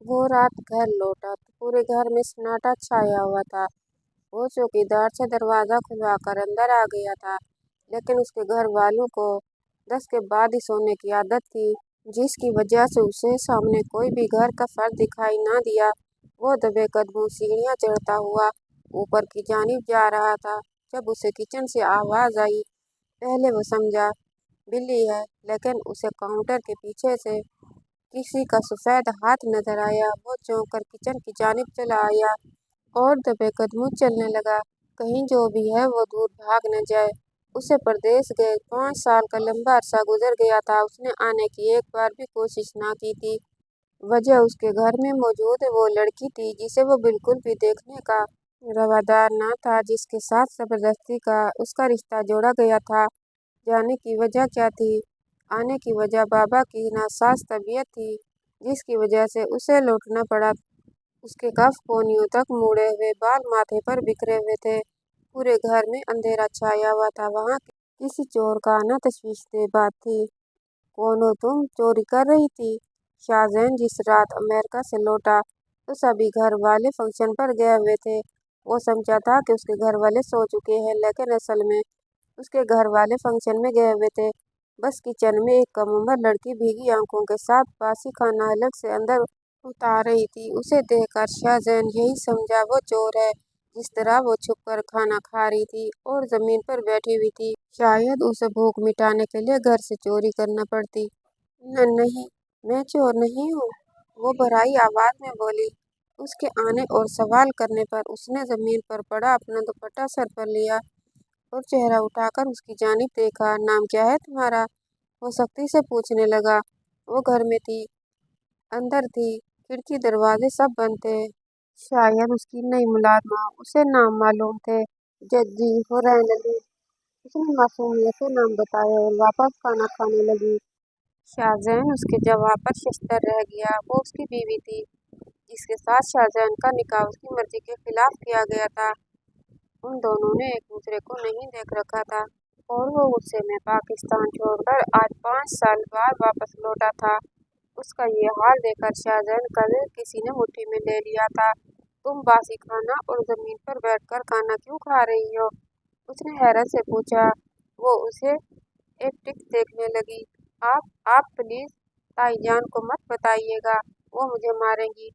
वो रात घर लौटा तो पूरे घर में सन्नाटा छाया हुआ था। वो चौकीदार से दरवाज़ा खुलवाकर अंदर आ गया था, लेकिन उसके घर वालों को 10 के बाद ही सोने की आदत थी, जिसकी वजह से उसे सामने कोई भी घर का फर्द दिखाई ना दिया। वो दबे कदमों सीढ़ियाँ चढ़ता हुआ ऊपर की जानिब जा रहा था जब उसे किचन से आवाज़ आई। पहले वो समझा बिल्ली है, लेकिन उसे काउंटर के पीछे से किसी का सफ़ेद हाथ नजर आया। वो चौंक कर किचन की जानिब चला आया और दबे कदमों चलने लगा, कहीं जो भी है वो दूर भाग न जाए। उसे परदेश गए 5 साल का लंबा अरसा गुजर गया था। उसने आने की एक बार भी कोशिश ना की थी। वजह उसके घर में मौजूद वो लड़की थी जिसे वो बिल्कुल भी देखने का रवादार ना था, जिसके साथ जबरदस्ती का उसका रिश्ता जोड़ा गया था। जाने की वजह क्या थी? आने की वजह बाबा की नासाज तबीयत थी, जिसकी वजह से उसे लौटना पड़ा। उसके कफ कोहनियों तक मुड़े हुए बाल माथे पर बिखरे हुए थे। पूरे घर में अंधेरा छाया हुआ था। वहाँ किसी चोर का आना तशवीशदेह बात थी। कौन हो तुम? चोरी कर रही थी? शाहजैन जिस रात अमेरिका से लौटा तो सभी घर वाले फंक्शन पर गए हुए थे। वो समझा था कि उसके घर वाले सो चुके हैं, लेकिन असल में उसके घर वाले फंक्शन में गए हुए थे। बस किचन में एक कम उम्र लड़की भीगी आंखों के साथ बासी खाना अलग से अंदर उतार रही थी। उसे देखकर शाहजैन यही समझा वो चोर है। जिस तरह वो छुपकर खाना खा रही थी और जमीन पर बैठी हुई थी, शायद उसे भूख मिटाने के लिए घर से चोरी करना पड़ती। नहीं, मैं चोर नहीं हूँ, वो भराई आवाज में बोली। उसके आने और सवाल करने पर उसने जमीन पर पड़ा अपना दुपट्टा सर पर लिया और चेहरा उठाकर उसकी जानिब देखा। नाम क्या है तुम्हारा? वो सख्ती से पूछने लगा। वो घर में थी, अंदर थी, खिड़की दरवाजे सब बंद थे। शायद उसकी नई मुलाजिमा उसे नाम मालूम थे। जज्जी हो रहने लगी। उसने मासूमियत से नाम बताया और वापस खाना खाने लगी। शाहजैन उसके जवाब पर शर्मसार रह गया। वो उसकी बीवी थी, जिसके साथ शाहजहान का निकाह उसकी मर्जी के खिलाफ किया गया था। उन दोनों ने एक दूसरे को नहीं देख रखा था और वो गुस्से में पाकिस्तान छोड़कर आज 5 साल बाद वापस लौटा था। उसका ये हाल देखकर शाहजहान का दिल किसी ने मुट्ठी में ले लिया था। तुम बासी खाना और जमीन पर बैठकर खाना क्यों खा रही हो? उसने हैरत से पूछा। वो उसे एकटक देखने लगी। आप प्लीज ताईजान को मत बताइएगा, वो मुझे मारेंगी,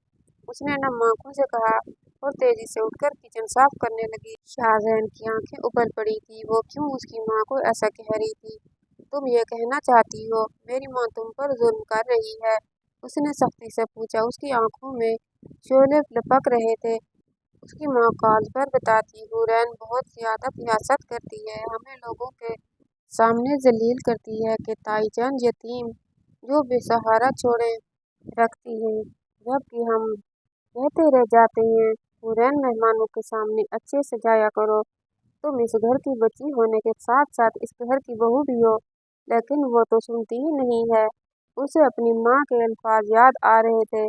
उसने नम आंखों से कहा और तेजी से उठकर किचन साफ करने लगी। शाहजहान की आंखें उबल पड़ी थी। वो क्यों उसकी माँ को ऐसा कह रही थी? तुम ये कहना चाहती हो मेरी माँ तुम पर जुल्म कर रही है? उसने सख्ती से पूछा। उसकी आंखों में शोले लपक रहे थे। उसकी माँ कॉल पर बताती, हुरैन बहुत ज्यादा सियासत करती है, हमें लोगों के सामने जलील करती है कि ताईजान यतीम जो बेसहारा छोड़े रखती है, जबकि हम कहते रह जाते हैं हुरैन मेहमानों के सामने अच्छे से जाया करो। तुम इस घर की बच्ची होने के साथ साथ इस घर की बहू भी हो। लेकिन वो तो सुनती ही नहीं है। उसे अपनी माँ के अल्फाज याद आ रहे थे।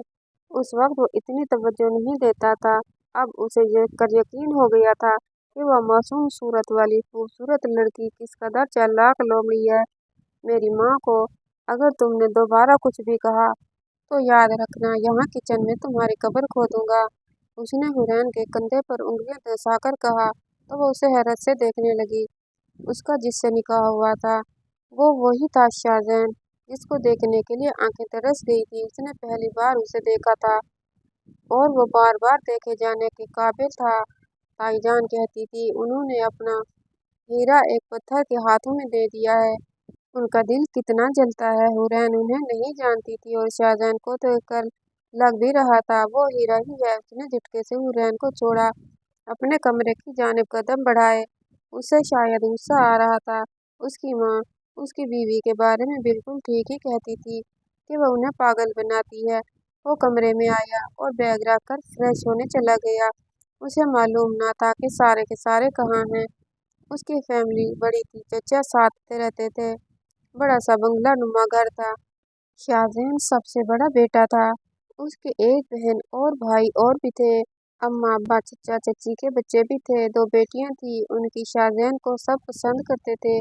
उस वक्त वो इतनी तवज्जो नहीं देता था। अब उसे देखकर यकीन हो गया था कि वह मासूम सूरत वाली खूबसूरत लड़की किस कदर चालाक लोमड़ी है। मेरी माँ को अगर तुमने दोबारा कुछ भी कहा तो याद रखना यहाँ किचन में तुम्हारी कब्र खोदूंगा। उसने हुरैन के कंधे पर उंगलियां दसाकर कहा तो वो उसे हैरत से देखने लगी। उसका जिससे निकाह हुआ था वो वही था शाहजैन, जिसको देखने के लिए आंखें तरस गई थी। उसने पहली बार उसे देखा था और वो बार बार देखे जाने के काबिल था। ताईजान कहती थी उन्होंने अपना हीरा एक पत्थर के हाथों में दे दिया है। उनका दिल कितना जलता है। हुरैन उन्हें नहीं जानती थी और शाहजहान को देखकर लग भी रहा था वो हीरा ही है। उसने झटके से हुरैन को छोड़ा, अपने कमरे की जानिब कदम बढ़ाए। उसे शायद गुस्सा आ रहा था। उसकी माँ उसकी बीवी के बारे में बिल्कुल ठीक ही कहती थी कि वह उन्हें पागल बनाती है। वो कमरे में आया और बैग रख कर फ्रेश होने चला गया। उसे मालूम ना था कि सारे के सारे कहाँ हैं। उसकी फैमिली बड़ी थी, चचा साथ रहते थे। बड़ा सा बंगला नुमा घर था। शाहजहान सबसे बड़ा बेटा था। उसके एक बहन और भाई और भी थे। अम्मा अब्बा चचा चची के बच्चे भी थे। 2 बेटियां थी उनकी। शाहजहान को सब पसंद करते थे।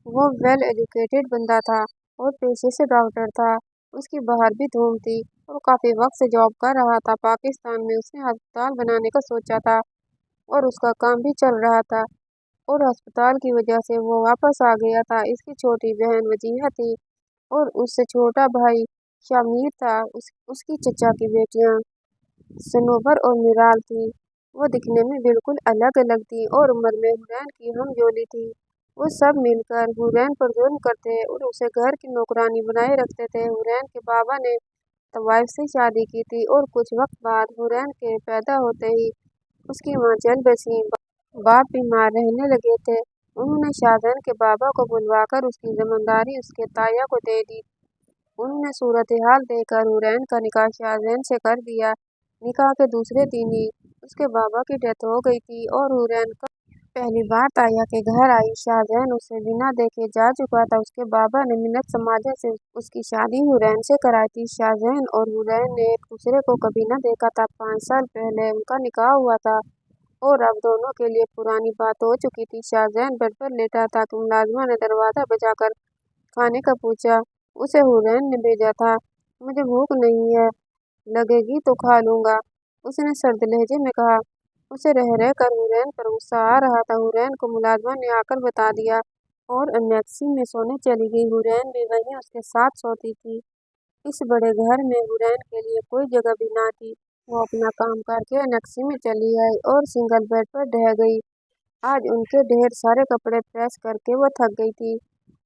वो वेल एजुकेटेड बंदा था और पेशे से डॉक्टर था। उसकी बाहर भी धूम थी और काफ़ी वक्त से जॉब कर रहा था पाकिस्तान में। उसने अस्पताल बनाने का सोचा था और उसका काम भी चल रहा था और अस्पताल की वजह से वो वापस आ गया था। इसकी छोटी बहन वजीहा थी और उससे छोटा भाई शामिर था। उसकी चचा की बेटियां सनोबर और मिराल थी। वो दिखने में बिल्कुल अलग अलग थी और उम्र में हुरैन की हमजोली थी। वो सब मिलकर हुरैन पर जुल्म करते और उसे घर की नौकरानी बनाए रखते थे। हुरैन के बाबा ने तवाइफ से शादी की थी और कुछ वक्त बाद हुरैन के पैदा होते ही उसकी मां चल बसी। बाप बीमार रहने लगे थे। उन्होंने शाहजहां के बाबा को बुलवाकर उसकी जिम्मेदारी उसके ताया को दे दी। उन्होंने सूरत हाल देखकर हुरैन का निकाह शाहजहां से कर दिया। निकाह के दूसरे दिन ही उसके बाबा की डेथ हो गई थी और हुरैन का पहली बार ताया के घर आई। शाहजहां उसे बिना देखे जा चुका था। उसके बाबा ने मिन्नत समाजा से उसकी शादी हुरैन से कराई थी। शाहजहां और हुरैन ने एक दूसरे को कभी न देखा था। 5 साल पहले उनका निकाह हुआ था और अब दोनों के लिए पुरानी बात हो चुकी थी। शाहजहां बेड पर लेटा था कि मुलाजिमा ने दरवाजा बजाकर खाने का पूछा। उसे हुरैन ने भेजा था। मुझे भूख नहीं है, लगेगी तो खा लूंगा, उसने सर्द लहजे में कहा। उसे रह रह कर हुरैन पर गुस्सा आ रहा था। हुरैन को मुलाजिमा ने आकर बता दिया और अनेक्सी में सोने चली गई। हुरैन भी वहीं उसके साथ सोती थी। इस बड़े घर में हुरैन के लिए कोई जगह भी ना थी। वो अपना काम करके अनेक्सी में चली आई और सिंगल बेड पर ढह गई। आज उनके ढेर सारे कपड़े प्रेस करके वो थक गई थी।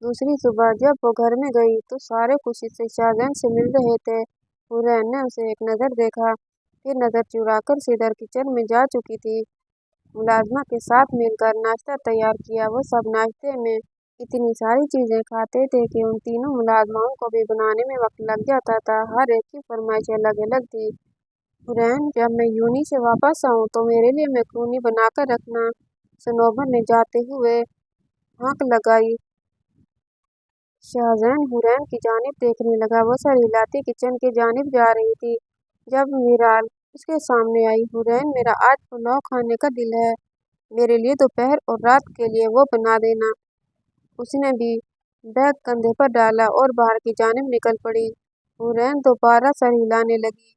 दूसरी सुबह जब वो घर में गई तो सारे खुशी से शाहजहां से मिल रहे थे। हुरैन ने उसे एक नज़र देखा, फिर नज़र चुराकर सीधर किचन में जा चुकी थी। मुलाजिमा के साथ मिलकर नाश्ता तैयार किया। वो सब नाश्ते में इतनी सारी चीज़ें खाते थे कि उन तीनों मुलाजिमाओं को भी बनाने में वक्त लग जाता था। हर एक की फरमाइश अलग अलग थी। हुरैन, जब मैं यूनी से वापस आऊँ तो मेरे लिए मैक्रोनी बनाकर रखना, सनोबर ने जाते हुए हाँक लगाई। शाहजहां हुरैन की जानिब देखने लगा। वो सर हिलाती किचन की जानिब जा रही थी जब मिराल उसके सामने आई। हुरैन, मेरा आज पुलाव खाने का दिल है, मेरे लिए दोपहर और रात के लिए वो बना देना। उसने भी बैग कंधे पर डाला और बाहर की जानिब निकल पड़ी। हुरैन दोबारा सर हिलाने लगी।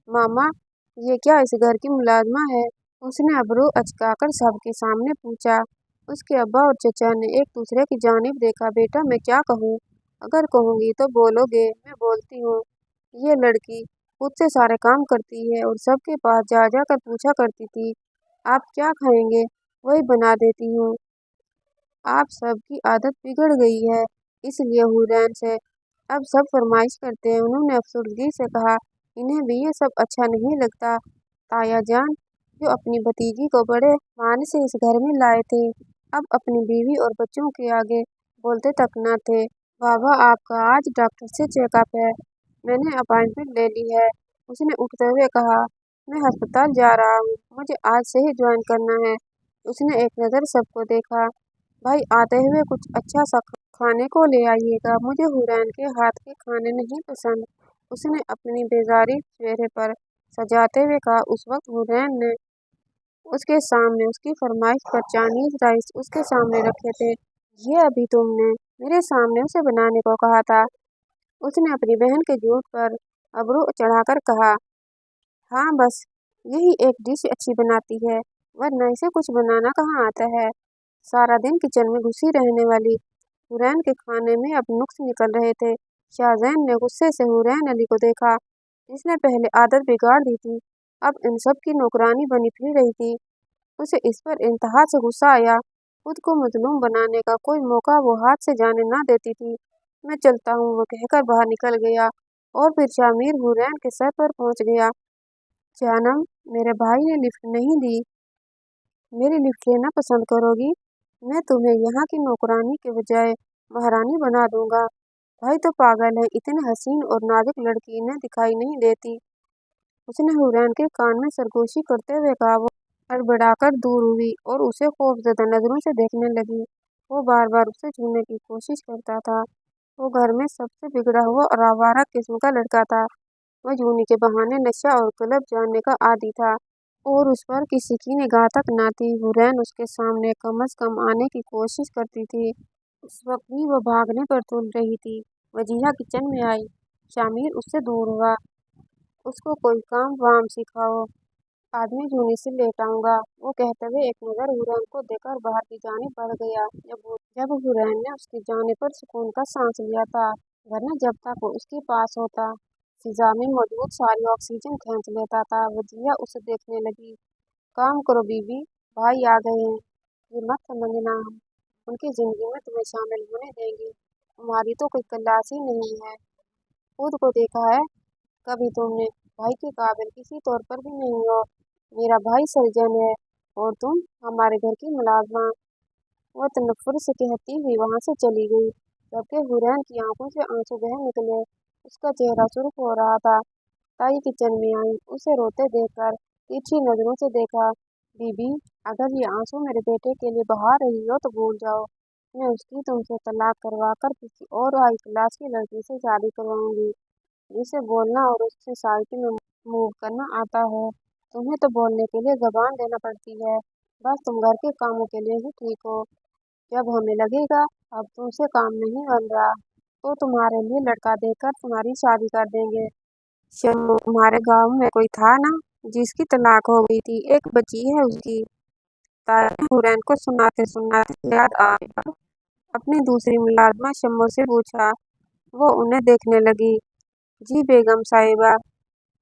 मामा, ये क्या इस घर की मुलाजिमा है? उसने अबरू अचकाकर सबके सामने पूछा। उसके अब्बा और चचा ने एक दूसरे की जानिब देखा। बेटा, मैं क्या कहूँ? अगर कहूँगी तो बोलोगे मैं बोलती हूँ। ये लड़की खुद से सारे काम करती है और सबके पास जा जा कर पूछा करती थी, आप क्या खाएंगे? वही बना देती हूँ। आप सबकी आदत बिगड़ गई है, इसलिए हुरैन से अब सब फरमाइश करते हैं। उन्होंने अफसरदगी से कहा, इन्हें भी ये सब अच्छा नहीं लगता। ताया जान, जो अपनी भतीजी को बड़े मान से इस घर में लाए थे, अब अपनी बीवी और बच्चों के आगे बोलते तक न थे। बाबा, आपका आज डॉक्टर से चेकअप है, मैंने अपॉइंटमेंट ले ली है, उसने उठते हुए कहा। मैं अस्पताल जा रहा हूँ, मुझे आज से ही ज्वाइन करना है। उसने एक नज़र सबको देखा। भाई, आते हुए कुछ अच्छा सा खाने को ले आइएगा, मुझे हुरैन के हाथ के खाने नहीं पसंद, उसने अपनी बेजारी चेहरे पर सजाते हुए कहा। उस वक्त हुरैन ने उसके सामने उसकी फरमाइश पर चाइनीज राइस उसके सामने रखे थे। ये अभी तुमने मेरे सामने उसे बनाने को कहा था, उसने अपनी बहन के झूठ पर अबरू चढ़ाकर कहा। हाँ, बस यही एक डिश अच्छी बनाती है, वरना इसे कुछ बनाना कहाँ आता है। सारा दिन किचन में घुसी रहने वाली। हुरैन के खाने में अब नुक्स निकल रहे थे। शाहजहां ने गुस्से से हुरैन अली को देखा, जिसने पहले आदत बिगाड़ दी थी, अब इन सब की नौकरानी बनी फिर रही थी। उसे इस पर इंतहा से गुस्सा आया। खुद को मजलूम बनाने का कोई मौका वो हाथ से जाने ना देती थी। मैं चलता हूँ, वो कहकर बाहर निकल गया और फिर शामिर हुरैन के सर पर पहुंच गया। जानम, मेरे भाई ने लिफ्ट नहीं दी, मेरी लिफ्ट लेना पसंद करोगी? मैं तुम्हें यहाँ की नौकरानी के बजाय महारानी बना दूंगा। भाई तो पागल है, इतने हसीन और नाजुक लड़की इन्हें दिखाई नहीं देती, उसने हुरैन के कान में सरगोशी करते हुए कहा। वो हड़बड़ाकर दूर हुई और उसे खौफजदा नजरों से देखने लगी। वो बार बार उसे छूने की कोशिश करता था। वो घर में सबसे बिगड़ा हुआ और आवारा किस्म का लड़का था। वह जूनी के बहाने नशा और क्लब जानने का आदी था और उस पर किसी की निगाह तक ना थी। हुरैन उसके सामने कम अज कम आने की कोशिश करती थी। उस वक्त भी वो भागने पर तुल रही थी। वजीहा किचन में आई। शामिर उससे दूर हुआ। उसको कोई काम वाम सिखाओ। आदमी जूनी से लेट आऊंगा, वो कहते हुए एक नज़र हुरैन को देकर बाहर की जानिब बढ़ गया। जब हुरैन ने उसके जाने पर सुकून का सांस लिया था, वरना जब तक वो उसके पास होता फिजा में मौजूद सारी ऑक्सीजन खींच लेता था। वजिया उसे देखने लगी। काम करो बीबी, भाई आ गए हैं। ये मत समझना हम उनकी जिंदगी में तुम्हें शामिल होने देंगे। तुम्हारी तो कोई क्लास ही नहीं है। खुद को देखा है कभी तुमने? भाई के काबिल किसी तौर पर भी नहीं हो। मेरा भाई सर्जन है और तुम हमारे घर की मुलाजमा। वो तनफ्फुर से कहती हुई वहां से चली गई, जबकि हुरैन की आंखों से आंसू बह निकले। उसका चेहरा सुर्ख हो रहा था। ताई किचन में आई, उसे रोते देखकर तिरछी नजरों से देखा। बीबी, अगर ये आंसू मेरे बेटे के लिए बहा रही हो तो भूल जाओ। मैं उसकी तुमसे तलाक करवा कर किसी और हाई क्लास की लड़की से शादी करवाऊंगी, जिसे बोलना और उससे सोसाइटी में मूव करना आता है। तुम्हें तो बोलने के लिए जबान देना पड़ती है। बस तुम घर के कामों के लिए ही ठीक हो। जब हमें लगेगा अब तुमसे काम नहीं बन रहा, तो तुम्हारे लिए लड़का देकर तुम्हारी शादी कर देंगे। शम्मू, तुम्हारे गांव में कोई था ना जिसकी तलाक हो गई थी, एक बच्ची है उसकी। ताया ने हुरैन को सुनाते सुनाते याद आने पर अपनी दूसरी मुलाजमा शम्मू से पूछा। वो उन्हें देखने लगी। जी बेगम साहिबा,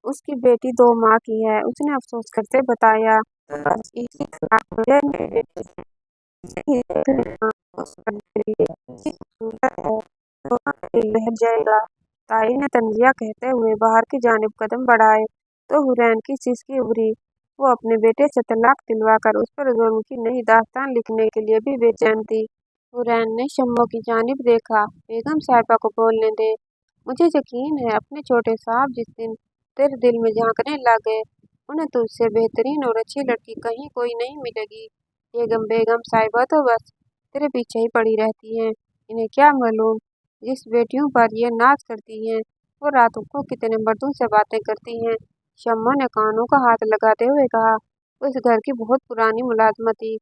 उसकी बेटी 2 माह की है, उसने अफसोस करते बताया। बस इसकी तलाक हो जाए मेरे बेटे से। इसकी देखना उस पर मेरी ऐसी खूबसूरत है, रोना दिल बहल जाएगा। ताई ने तंजिया कहते हुए बाहर की जानिब कदम बढ़ाए तो हुरैन की सिसकी उभरी। वो अपने बेटे से तलाक दिलवाकर उस पर जुल्म की नई दास्तान लिखने के लिए भी बेचैन थी। हुरैन ने शम्मू की जानिब देखा। बेगम साहिबा को बोलने दे। मुझे यकीन है अपने छोटे साहब जिस दिन तेरे दिल में झांकने लगे, उन्हें तुझसे बेहतरीन और अच्छी लड़की कहीं कोई नहीं मिलेगी। बेगम बेगम साहिबा तो बस तेरे पीछे ही पड़ी रहती हैं। इन्हें क्या मालूम जिस बेटियों पर ये नाज करती हैं, वो रातों को कितने मर्दों से बातें करती हैं। शम्मू ने कानों का हाथ लगाते हुए कहा। उस घर की बहुत पुरानी मुलाजमा थी।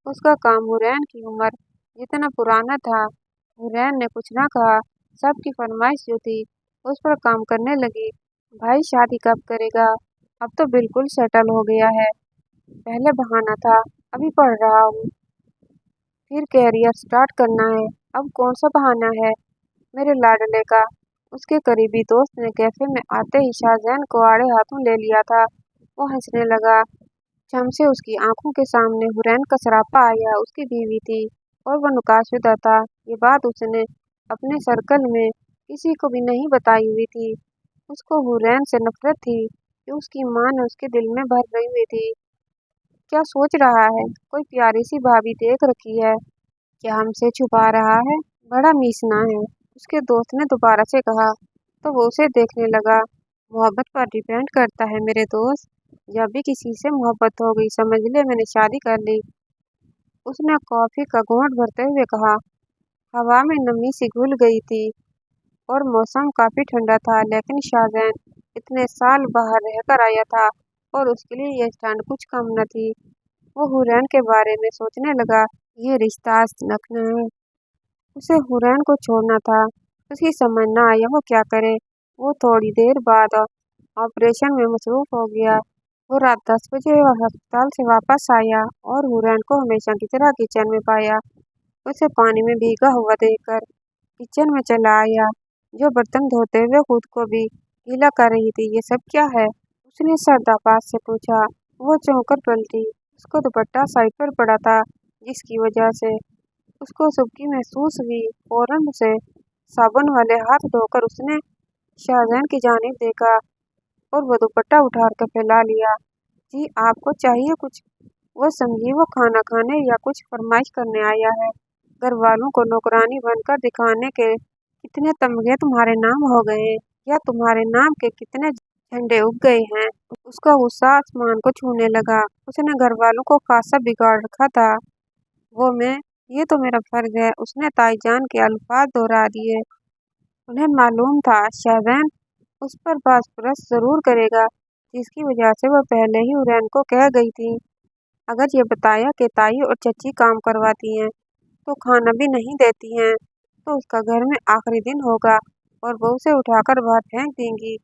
उसका काम हुरैन की उम्र जितना पुराना था। हुरैन ने कुछ ना कहा। सबकी फरमाइश जो थी उस पर काम करने लगी। भाई शादी कब करेगा? अब तो बिल्कुल सेटल हो गया है। पहले बहाना था, अभी पढ़ रहा हूँ, फिर कैरियर स्टार्ट करना है। अब कौन सा बहाना है मेरे लाडले का? उसके करीबी दोस्त ने कैफे में आते ही शाहजहान को आड़े हाथों ले लिया था। वो हंसने लगा। शम से उसकी आंखों के सामने हुरैन का सरापा आया। उसकी बीवी थी और वह निकाहशुदा था। ये बात उसने अपने सर्कल में किसी को भी नहीं बताई हुई थी। उसको हुरैन से नफरत थी जो उसकी माँ ने उसके दिल में भर रही हुई थी। क्या सोच रहा है? कोई प्यारी सी भाभी देख रखी है? क्या हमसे छुपा रहा है? बड़ा मीसना है, उसके दोस्त ने दोबारा से कहा। तो वो उसे देखने लगा। मोहब्बत पर डिपेंड करता है मेरे दोस्त। जब भी किसी से मोहब्बत हो गई समझ ले मैंने शादी कर ली। उसने कॉफी का घूंट भरते हुए कहा। हवा में नमी सी घुल गई थी और मौसम काफी ठंडा था, लेकिन शाहजहान इतने साल बाहर रहकर आया था और उसके लिए यह ठंड कुछ कम न थी। वो हुरैन के बारे में सोचने लगा। ये रिश्ता नखना है। उसे हुरैन को छोड़ना था। उसकी समझ न आया वो क्या करे। वो थोड़ी देर बाद ऑपरेशन में मसरूफ हो गया। वो रात 10 बजे अस्पताल से वापस आया और हुरैन को हमेशा की तरह किचन में पाया। उसे पानी में भीगा हुआ देखकर किचन में चला आया, जो बर्तन धोते हुए खुद को भी गीला कर रही थी। ये सब क्या है? उसने सरदाबाद से पूछा। वो चौंक कर पलटी। उसको दुपट्टा साइड पर पड़ा था, जिसकी वजह से उसको सुबकी महसूस हुई। फौरन उसे साबुन वाले हाथ धोकर उसने शाहजहान की जानिब देखा और वो दुपट्टा उठाकर कर फैला लिया। जी आपको चाहिए कुछ? वो समझी वो खाना खाने या कुछ फरमाइश करने आया है। घर वालों को नौकरानी बनकर दिखाने के कितने तमगे तुम्हारे नाम हो गए, या तुम्हारे नाम के कितने झंडे उग गए हैं? उसका गुस्सा आसमान को छूने लगा। उसने घर वालों को खासा बिगाड़ रखा था। वो मैं ये तो मेरा फर्ज है, उसने ताईजान के अल्फाज दोहरा दिए। उन्हें मालूम था शाहजहान उस पर बाज परस्त जरूर करेगा, जिसकी वजह से वह पहले ही हुरैन को कह गई थी। अगर ये बताया कि ताई और चची काम करवाती हैं तो खाना भी नहीं देती हैं, तो उसका घर में आखिरी दिन होगा और वो उसे उठाकर बाहर फेंक देंगी।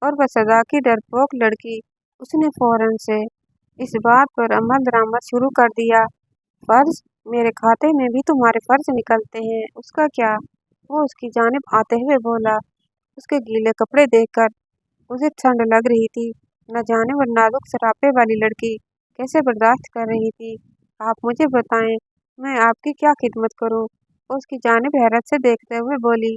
और वह सदा की डरपोक लड़की। उसने फौरन से इस बात पर अमल दरामद शुरू कर दिया। फर्ज? मेरे खाते में भी तुम्हारे फर्ज निकलते हैं, उसका क्या? वो उसकी जानिब आते हुए बोला। उसके गीले कपड़े देखकर उसे ठंड लग रही थी। न जाने वो नाजुक सरापे वाली लड़की कैसे बर्दाश्त कर रही थी। आप मुझे बताएं, मैं आपकी क्या खिदमत करूं? वो उसकी जानिब हैरत से देखते हुए बोली।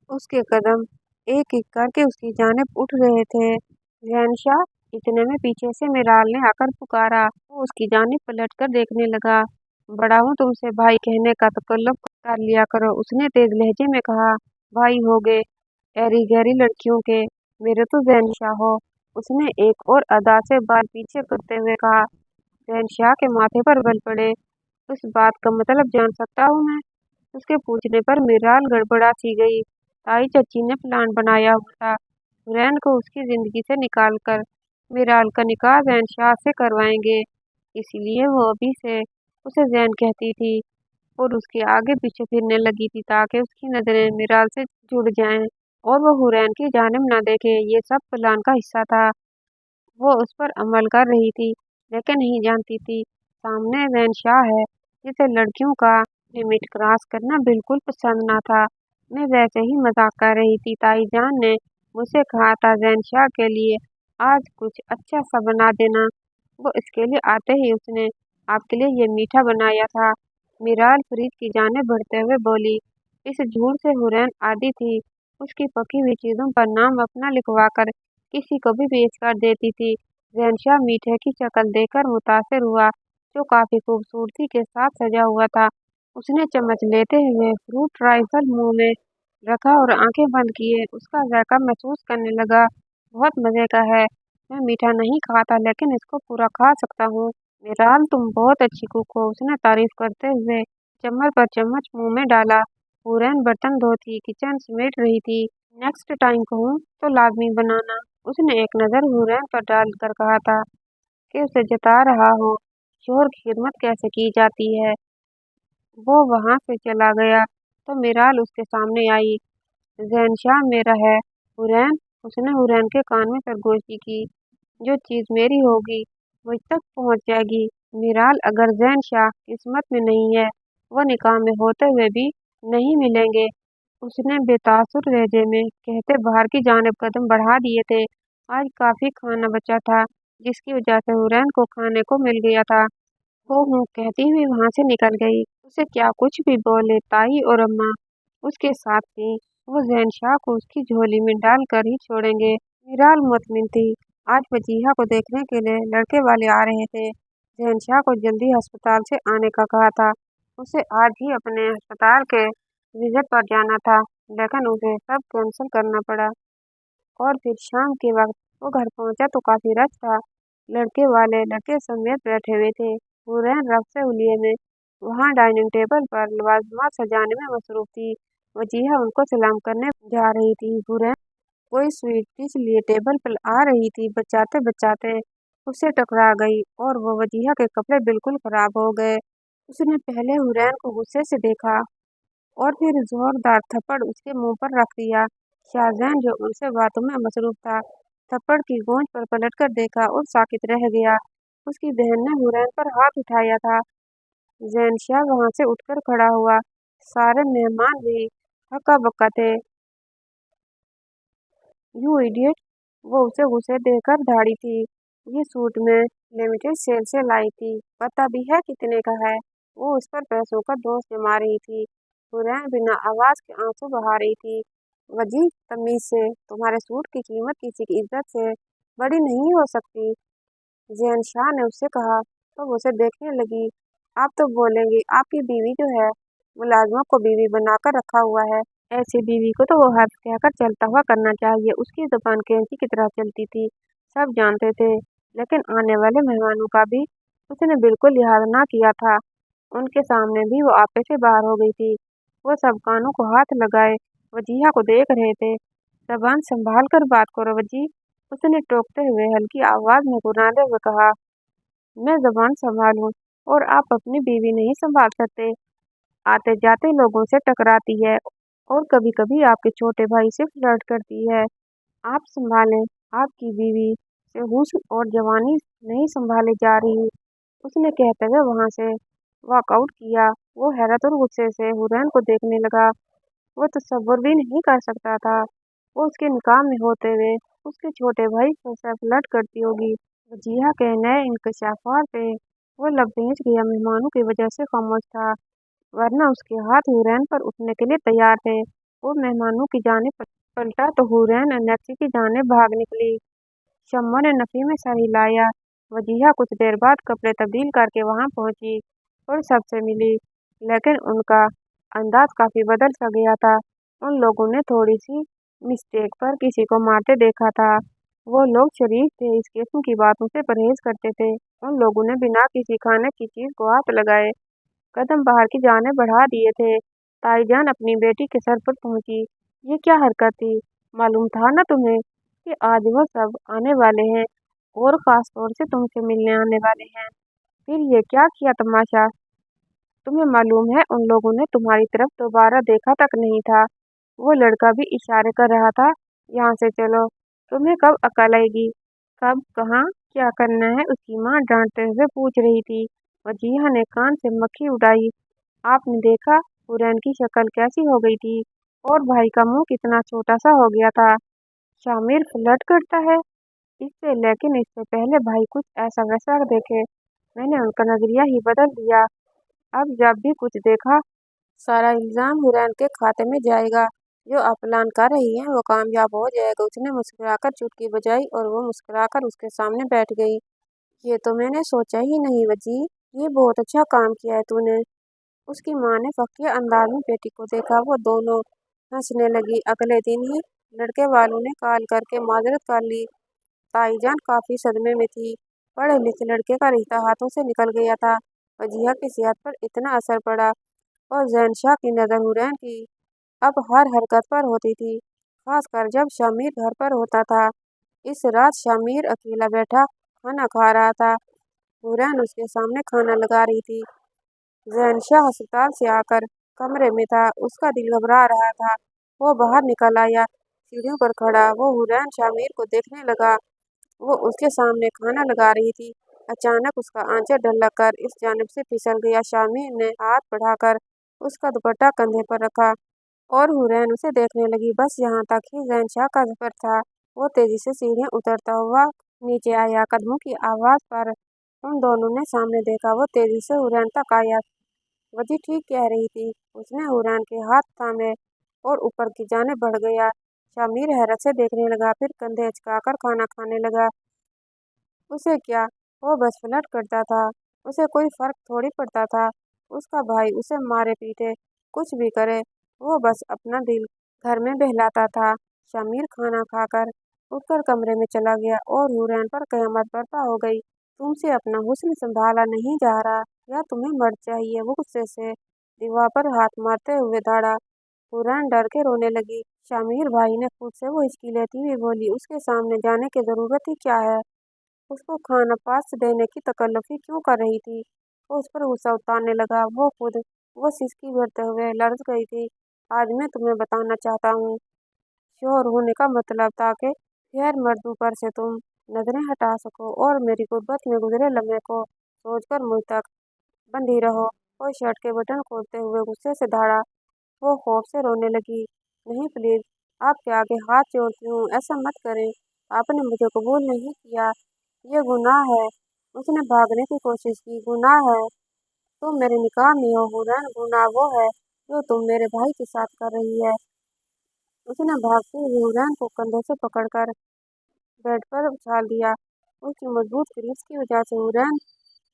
उसके कदम एक एक करके उसकी जानिब उठ रहे थे। शहंशाह! इतने में पीछे से मिराल ने आकर पुकारा। वो उसकी जानिब पलट कर देखने लगा। बड़ा हूँ तुमसे भाई कहने का तकल्लुफ़ कर लिया करो, उसने तेज लहजे में कहा। भाई हो गए ऐरी गहरी लड़कियों के, मेरे तो शहंशाह हो। उसने एक और अदा से बाल पीछे करते हुए कहा। शहंशाह के माथे पर बल पड़े। उस बात का मतलब जान सकता हूँ मैं? उसके पूछने पर मिराल गड़बड़ा सी गई। ताई चाची ने प्लान बनाया हुआ था हुरैन को उसकी जिंदगी से निकाल कर मिराल का निकाह जैन शाह से करवाएंगे। इसलिए वो अभी से उसे जैन कहती थी और उसके आगे पीछे फिरने लगी थी ताकि उसकी नजरें मिराल से जुड़ जाएं और वो हुरैन की जानिब न देखे। ये सब प्लान का हिस्सा था। वो उस पर अमल कर रही थी लेकिन नहीं जानती थी सामने जैन शाह है जिसे लड़कियों का लिमिट क्रॉस करना बिल्कुल पसंद ना था। मैं वैसे ही मजाक कर रही थी। ताई जान ने मुझसे कहा था जैन शाह के लिए आज कुछ अच्छा सा बना देना। वो इसके लिए आते ही उसने आपके लिए ये मीठा बनाया था। मिराल फरीद की जाने बढ़ते हुए बोली। इस झूठ से हुरैन आदी थी। उसकी पकी हुई चीजों पर नाम अपना लिखवा कर किसी को भी पेश कर देती थी। जैनशाह मीठे की शक्ल देखकर मुतासिर हुआ जो काफी खूबसूरती के साथ सजा हुआ था। उसने चम्मच लेते हुए फ्रूट राइफल मुंह में रखा और आंखें बंद किए उसका जायका महसूस करने लगा। बहुत मजे का है। मैं मीठा नहीं खाता लेकिन इसको पूरा खा सकता हूँ। मिराल तुम बहुत अच्छी कुक हो, उसने तारीफ करते हुए चम्मच पर चम्मच मुंह में डाला। हुरैन बर्तन धोती किचन समेट रही थी। नेक्स्ट टाइम कहूँ तो लाजमी बनाना, उसने एक नज़र हुरैन पर डालकर कहा था कि उसे जता रहा हो शोहर की खिदमत कैसे की जाती है। वो वहां से चला गया तो मिराल उसके सामने आई। जैनशाह मेरा है हुरैन, उसने हुरैन के कान में सरगोशी की। जो चीज मेरी होगी मुझ तक पहुंच जाएगी। मिराल अगर जैन शाह किस्मत में नहीं है वो निकाह में होते हुए भी नहीं मिलेंगे, उसने बेतासुर लहजे में कहते बाहर की जानिब कदम बढ़ा दिए थे। आज काफी खाना बचा था जिसकी वजह से हुरैन को खाने को मिल गया था। वो हूँ कहती हुई वहां से निकल गई। उसे क्या कुछ भी बोले ताई और अम्मा उसके साथ थी। वो जैन शाह को उसकी झोली में डाल कर ही छोड़ेंगे। मिराल मुतमिन थी। आज वजीहा को देखने के लिए लड़के वाले आ रहे थे। जैन शाह को जल्दी अस्पताल से आने का कहा था। उसे आज ही अपने अस्पताल के विजिट पर जाना था लेकिन उसे सब कैंसिल करना पड़ा। और फिर शाम के वक्त वो घर पहुंचा तो काफी रश था। लड़के वाले लड़के समेत बैठे हुए थे। हुरैन रफ्से हुलिये में वहां डाइनिंग टेबल पर लवाजमात सजाने में मसरूफ थी। वजीहा उनको सलाम करने जा रही थी। हुरैन कोई स्वीट डिश लिए टेबल पर आ रही थी। बचाते बचाते उससे टकरा गई और वो वजीहा के कपड़े बिल्कुल खराब हो गए। उसने पहले हुरैन को गुस्से से देखा और फिर जोरदार थप्पड़ उसके मुंह पर रख दिया। शाहजहां जो उनसे बातों में मसरूफ था थप्पड़ की गूंज पर पलटकर देखा और साकित रह गया। उसकी बहन ने हुरैन पर हाथ उठाया था। जैनशाह वहां से उठकर खड़ा हुआ। सारे मेहमान भी हक्का बक्का थे। You idiot! वो उसे गुस्से देकर धाड़ी थी। ये सूट में लिमिटेड सेल से लाई थी, पता भी है कितने का है? वो उस पर पैसों का दोष जमा रही थी। हुरैन बिना आवाज के आंसू बहा रही थी। वजी तमीज से, तुम्हारे सूट की कीमत किसी की इज्जत से बड़ी नहीं हो सकती। जैन शाह ने उससे कहा तो वो उसे देखने लगी। आप तो बोलेंगी आपकी बीवी जो है मुलाजमों को बीवी बनाकर रखा हुआ है। ऐसी बीवी को तो वो हर्फ कहकर चलता हुआ करना चाहिए। उसकी जुबान कैंची की तरह चलती थी। सब जानते थे लेकिन आने वाले मेहमानों का भी उसने बिल्कुल लिहाज ना किया था। उनके सामने भी वो आपे से बाहर हो गई थी। वो सब कानों को हाथ लगाए वजीहा को देख रहे थे। जबान संभाल कर बात करो वजी, उसने टोकते हुए हल्की आवाज में गुर्राते हुए कहा। मैं जबान संभालूं और आप अपनी बीवी नहीं संभाल सकते? आते जाते लोगों से टकराती है और कभी कभी आपके छोटे भाई से फ्लर्ट करती है। आप संभालें, आप की बीवी से हुस्न और जवानी नहीं संभाली जा रही, उसने कहते हुए वहां से वॉकआउट किया। वो हैरत और गुस्से से हुरैन को देखने लगा। वो तसव्वुर भी नहीं कर सकता था वो उसके निकाह में होते हुए उसके छोटे भाई से फ्लर्ट करती होगी। वजीहा के नए इंकशाफात पे वो लबरेज गया मेहमानों की वजह से खामोश था, वरना उसके हाथ हुरैन पर उठने के लिए तैयार थे। वो मेहमानों की जानिब पलटा तो हुरैन नेक्सी की जानिब भाग निकली। शम्मा ने नफी में सर हिलाया। वजीहा कुछ देर बाद कपड़े तब्दील करके वहां पहुंची और सबसे मिली, लेकिन उनका अंदाज काफी बदल सा गया था। उन लोगों ने थोड़ी सी मिस्टेक पर किसी को मारते देखा था। वो लोग शरीफ थे, इस किस्म की बातों से परहेज करते थे। उन लोगों ने बिना किसी खाने की चीज को हाथ लगाए कदम बाहर की जाने बढ़ा दिए थे। ताईजान अपनी बेटी के सर पर पहुंची। ये क्या हरकत थी? मालूम था ना तुम्हें कि आज वो सब आने वाले हैं और खास तौर से तुमसे मिलने आने वाले हैं। फिर ये क्या किया तमाशा? तुम्हें मालूम है उन लोगों ने तुम्हारी तरफ दोबारा देखा तक नहीं था। वो लड़का भी इशारे कर रहा था, यहाँ से चलो। तुम्हें कब अकल आएगी? कब, कहाँ, क्या करना है? उसकी माँ डांटते हुए पूछ रही थी। वजीहा ने कान से मक्खी उड़ाई। आपने देखा हुरैन की शक्ल कैसी हो गई थी और भाई का मुंह कितना छोटा सा हो गया था। शामिर फ्लर्ट करता है इससे, लेकिन इससे पहले भाई कुछ ऐसा वैसा देखे मैंने उनका नजरिया ही बदल दिया। अब जब भी कुछ देखा सारा इल्जाम हुरैन के खाते में जाएगा। जो आप प्लान कर रही हैं वो कामयाब हो जाएगा। उसने मुस्कुराकर चुटकी बजाई और वो मुस्कुराकर उसके सामने बैठ गई। ये तो मैंने सोचा ही नहीं वजी, ये बहुत अच्छा काम किया है तूने। उसकी माँ ने फकीर अंदाज में बेटी को देखा। वो दोनों हंसने लगी। अगले दिन ही लड़के वालों ने कॉल करके माजरत कर ली। ताईजान काफी सदमे में थी। पढ़े लिखे लड़के का रिश्ता हाथों से निकल गया था। वजीहा की सेहत पर इतना असर पड़ा और जैनशाह की नज़र हुरैन की अब हर हरकत पर होती थी, खासकर जब शामिर घर पर होता था। इस रात शामिर अकेला बैठा खाना खा रहा था। हुरैन उसके सामने खाना लगा रही थी। जैनशाह अस्पताल से आकर कमरे में था। उसका दिल घबरा रहा था। वो बाहर निकल आया। सीढ़ियों पर खड़ा वो हुरैन शामिर को देखने लगा। वो उसके सामने खाना लगा रही थी। अचानक उसका आंचल ढलकर इस जानिब से फिसल गया। शामिर ने हाथ बढ़ाकर उसका दुपट्टा कंधे पर रखा और हुरैन उसे देखने लगी। बस यहाँ तक ही जैनशाह का सफर था। वो तेजी से सीढ़ियां उतरता हुआ नीचे आया। कदमों की आवाज पर उन दोनों ने सामने देखा। वो तेजी से हुरैन तक आया। वजी ठीक कह रही थी। उसने हुरैन के हाथ थामे और ऊपर की जाने बढ़ गया। शामिर हैरत से देखने लगा, फिर कंधे अचकाकर खाना खाने लगा। उसे क्या, वो बस फ्लर्ट करता था। उसे कोई फर्क थोड़ी पड़ता था। उसका भाई उसे मारे पीटे कुछ भी करे, वो बस अपना दिल घर में बहलाता था। शामिर खाना खाकर उठकर कमरे में चला गया और हुरैन पर कयामत बर्पा हो गई। तुमसे अपना हुस्न संभाला नहीं जा रहा या तुम्हें मर चाहिए? वो गुस्से से दीवार पर हाथ मारते हुए दौड़ा। हुरैन डर के रोने लगी। शामिर भाई ने खुद से वो हिचकी लेती हुई बोली, उसके सामने जाने की जरूरत ही क्या है? उसको खाना पास देने की तकल्लुफ़ी क्यों कर रही थी? वो उस पर गुस्सा उतारने लगा। वो सिसकी भरते हुए लर्ज़ गई थी। आज मैं तुम्हें बताना चाहता हूँ शोहर होने का मतलब, ताकि गैर मर्दों पर से तुम नजरें हटा सको और मेरी गुर्बत में गुजरे लम्हे को सोचकर मुझ तक बंधी रहो। वो शर्ट के बटन खोलते हुए गुस्से से दौड़ा। वो खौफ से रोने लगी। नहीं प्लीज, आपके आगे हाथ जोड़ती हूँ, ऐसा मत करें। आपने मुझे कबूल नहीं किया, ये गुनाह है। उसने भागने की कोशिश की। गुनाह है? तुम मेरे निकाह में हो हुरैन। गुनाह वो है जो तुम मेरे भाई के साथ कर रही है। उसने भागते हुए हुरैन को कंधे से पकड़कर बेड पर उछाल दिया। उसकी मजबूत ग्रिप्स की वजह से हुरैन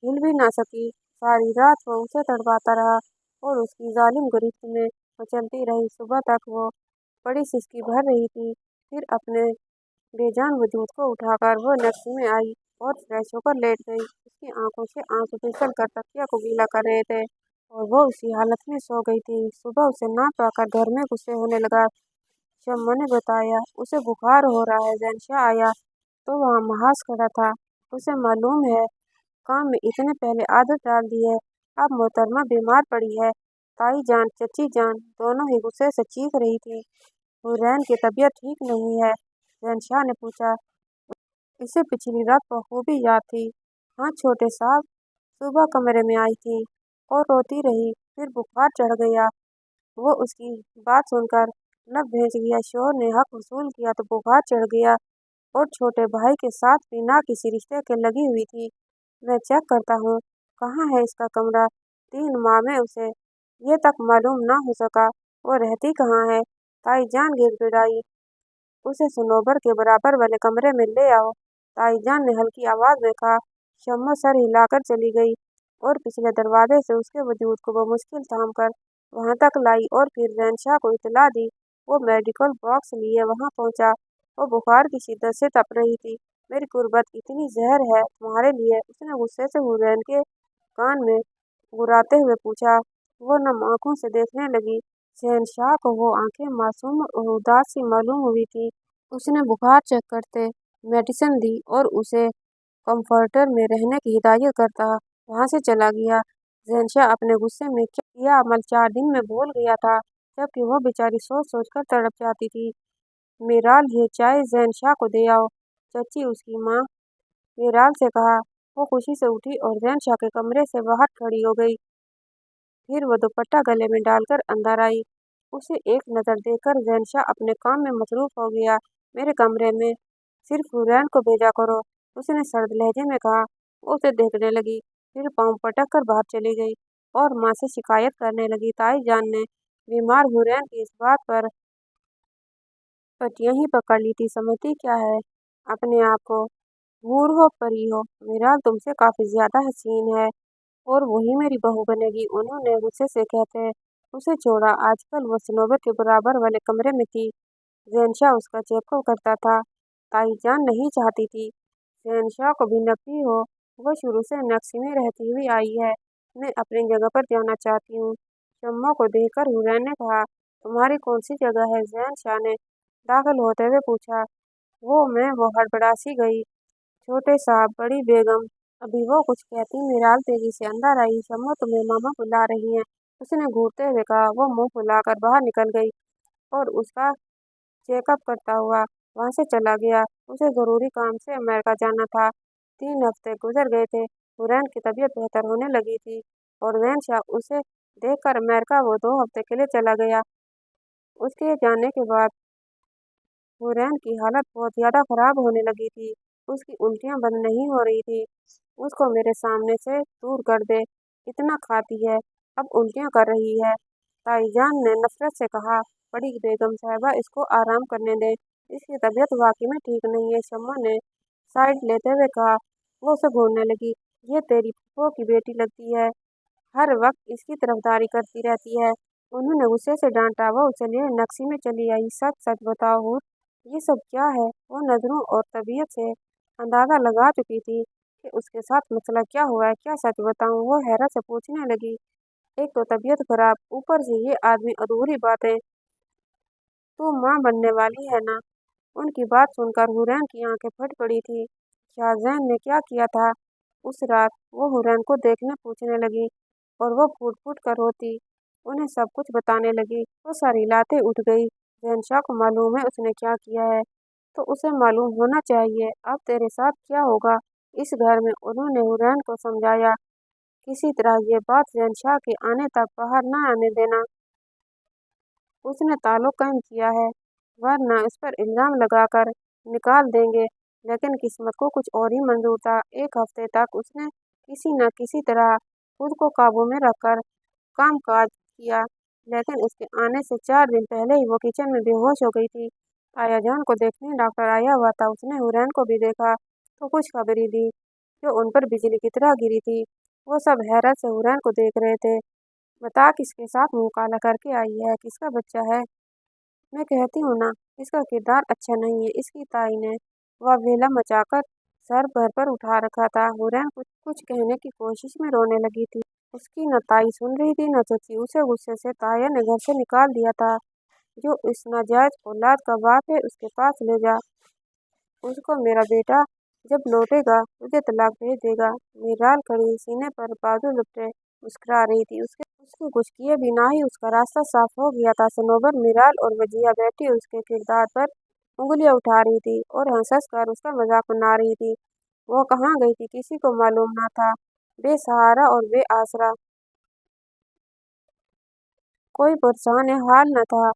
हिल भी ना सकी। सारी रात वो उसे तड़पाता रहा और उसकी जालिम गिरफ्त में मचलती रही। सुबह तक वो बड़ी सिसकी भर रही थी। फिर अपने बेजान वजूद को उठाकर वो नक्शी में आई और फ्रेश होकर लेट गई। उसकी आंखों से आंसू फिसल कर तकिया को गीला कर रहे थे और वो उसी हालत में सो गई थी। सुबह उसे ना पाकर घर में गुस्से होने लगा। शम्मा ने बताया उसे बुखार हो रहा है। जैनशाह आया तो वहाँ महाज खड़ा था। उसे मालूम है काम में इतने पहले आदत डाल दी है। अब मोहतरमा बीमार पड़ी है। ताई जान चची जान दोनों ही गुस्से से चीख रही थी। हुरैन की तबीयत ठीक नहीं है? जैनशाह ने पूछा। इसे पिछली रात बखूबी याद थी। हाँ छोटे साहब, सुबह कमरे में आई थी और रोती रही, फिर बुखार चढ़ गया। वो उसकी बात सुनकर लब भेज गया। शोर ने हक वसूल किया तो बुखार चढ़ गया और छोटे भाई के साथ भी ना किसी रिश्ते के लगी हुई थी। मैं चेक करता हूँ कहाँ है इसका कमरा। 3 माह में उसे ये तक मालूम ना हो सका वो रहती कहाँ है। ताईजान गिड़गिड़ाई, उसे सनोबर के बराबर वाले कमरे में ले आओ। ताईजान ने हल्की आवाज में कहा। शम्मो सर हिलाकर चली गई और पिछले दरवाजे से उसके वजूद को बमुश्किल थाम कर वहां तक लाई और फिर रैनशाह को इतला दी। वो मेडिकल बॉक्स लिए वहां पहुंचा। वो बुखार की शिद्दत से तप रही थी। मेरी गुर्बत इतनी जहर है तुम्हारे लिए, उसने गुस्से से हुरैन के कान में गुर्राते हुए पूछा। वो नम आंखों से देखने लगी। शहनशाह को वो आंखें मासूम और उदास सी मालूम हुई थी। उसने बुखार चेक करते मेडिसिन दी और उसे कंफर्टर में रहने की हिदायत करता वहां से चला गया। शहनशाह अपने गुस्से में क्या अमल 4 दिन में भूल गया था, जबकि वो बेचारी सोच सोच कर तड़प जाती थी। मीराल, ये चाय शहनशाह को दे आओ। चची, उसकी माँ मीराल से कहा। वो खुशी से उठी और शहनशाह के कमरे से बाहर खड़ी हो गई। फिर वो दुपट्टा गले में डालकर अंदर आई। उसे एक नज़र देखकर शहनशाह अपने काम में मसरूफ हो गया। मेरे कमरे में सिर्फ हुरैन को भेजा करो, उसने सर्द लहजे में कहा। वो उसे देखने लगी, फिर पाँव पटक कर बाहर चली गई और माँ से शिकायत करने लगी। ताईजान ने बीमार हुरैन की इस बात पर पटियां ही पकड़ ली थी। समझती क्या है अपने आप को, हूर हो परी हो। मीराल तुमसे काफी ज्यादा हसीन है और वही मेरी बहू बनेगी, उन्होंने गुस्से से कहते उसे छोड़ा। आजकल वो सनोबर के बराबर वाले कमरे में थी। शहनशाह उसका चेकअप करता था। ताईजान नहीं चाहती थी शहनशाह को भी नफी हो। वो शुरू से नक्शी में रहती हुई आई है। मैं अपनी जगह पर जाना चाहती हूँ। शम्मा को देखकर हुरैन ने कहा। तुम्हारी कौन सी जगह है? शहनशाह ने दाखिल होते हुए पूछा। वो हड़बड़ासी गई। छोटे साहब, बड़ी बेगम। अभी वो कुछ कहती मीराल तेजी से अंदर आई। शम्मा तुम्हें मामा बुला रही हैं, उसने घूरते हुए कहा। वो मुंह फुलाकर बाहर निकल गई और उसका चेकअप करता हुआ वहां से चला गया। उसे जरूरी काम से अमेरिका जाना था। 3 हफ्ते गुजर गए थे। हुरैन की तबीयत बेहतर होने लगी थी और शहनशाह उसे देखकर अमेरिका वो 2 हफ्ते के लिए चला गया। उसके जाने के बाद हुरैन की हालत बहुत ज्यादा खराब होने लगी थी। उसकी उल्टियां बंद नहीं हो रही थी। उसको मेरे सामने से दूर कर दे, इतना खाती है, अब उल्टियां कर रही है। ताईजान ने नफरत से कहा। बड़ी बेगम साहिबा, इसको आराम करने दें, इसकी तबीयत वाकई में ठीक नहीं है। शम्मा ने साइड लेते हुए कहा। वो उसे घूरने लगी। ये तेरी फूफो की बेटी लगती है, हर वक्त इसकी तरफदारी करती रहती है, उन्होंने गुस्से से डांटा। वो उछलिए नक्शी में चली आई। सच सच बताओ हुर, ये सब क्या है? वो नजरों और तबीयत से अंदाजा लगा चुकी थी कि उसके साथ मसला क्या हुआ है। क्या सच बताऊं? वो हैरत से पूछने लगी। एक तो तबीयत खराब, ऊपर से ये आदमी अधूरी बातें। तू माँ बनने वाली है ना? उनकी बात सुनकर हुरैन की आंखें फट पड़ी थी। शाहजैन ने क्या किया था उस रात? वो हुरैन को देखने पूछने लगी और वो फूट फूट कर रोती उन्हें सब कुछ बताने लगी। वो सारी लातें उठ गई। शहनशाह को मालूम है उसने क्या किया है, तो उसे मालूम होना चाहिए अब तेरे साथ क्या होगा इस घर में। उन्होंने हुरैन को समझाया, किसी तरह ये बात शहनशाह के आने तक बाहर न आने देना। उसने ताल्लुक कायम किया है, वरना उस पर इल्जाम लगाकर निकाल देंगे। लेकिन किस्मत को कुछ और ही मंजूर था। 1 हफ्ते तक उसने किसी न किसी तरह खुद को काबू में रखकर काम काज किया, लेकिन उसके आने से 4 दिन पहले ही वो किचन में बेहोश हो गई थी। तायाजान को देखने डॉक्टर आया हुआ था। उसने हुरैन को भी देखा तो खुशखबरी दी जो उन पर बिजली की तरह गिरी थी। वो सब हैरत से हुरैन को देख रहे थे। बता, किसके साथ मुंह काला करके आई है? किसका बच्चा है? मैं कहती हूँ ना, इसका किरदार अच्छा नहीं है। इसकी ताई ने वावेला मचाकर सर भर पर उठा रखा था। हुरैन कुछ कुछ कहने की कोशिश में रोने लगी थी। उसकी न ताई सुन रही थी न चची। उसे गुस्से से ताया ने घर से निकाल दिया था। जो इस नाजायज औलाद का बाप है उसके पास ले जा। उसको मेरा बेटा जब लौटेगा तुझे तलाक भेज देगा। मीराल खड़ी सीने पर बाजू लपटे मुस्कुरा रही थी। उसके कुछ किए बिना ही उसका रास्ता साफ हो गया था। सनोबर, मीराल और वजिया बैठी उसके किरदार पर उंगलियां उठा रही थी और हंस कर उसका मजाक बना रही थी। वो कहाँ गई थी किसी को मालूम न था। बेसहारा और बेआसरा, कोई परेशान हाल न था।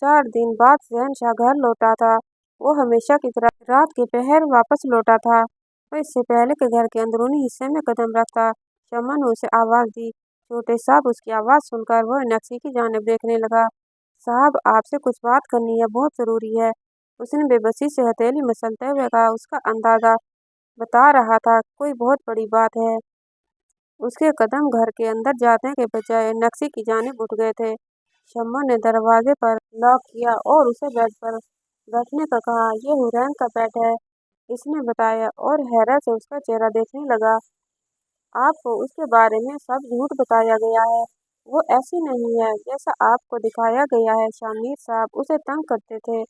4 दिन बाद शहनशाह घर लौटा था। वो हमेशा की तरह रात के पहर वापस लौटा था। वो इससे पहले के घर के अंदरूनी हिस्से में कदम रखता, शम्मा ने उसे आवाज दी। छोटे साहब उसकी आवाज सुनकर वो नक्शी की जानिब देखने लगा। साहब, आपसे कुछ बात करनी है, बहुत जरूरी है, उसने बेबसी से हथेली मसलते हुए कहा। उसका अंदाजा बता रहा था कोई बहुत बड़ी बात है। उसके कदम घर के अंदर जाने के बजाय नक्शी की जानिब उठ गए थे। शम्मा ने दरवाजे पर लॉक किया और उसे बेड पर बैठने का कहा। यह हुरैन का बेड है, इसने बताया और हैरत से उसका चेहरा देखने लगा। आपको उसके बारे में सब झूठ बताया गया है। वो ऐसी नहीं है जैसा आपको दिखाया गया है। शामिर साहब उसे तंग करते थे।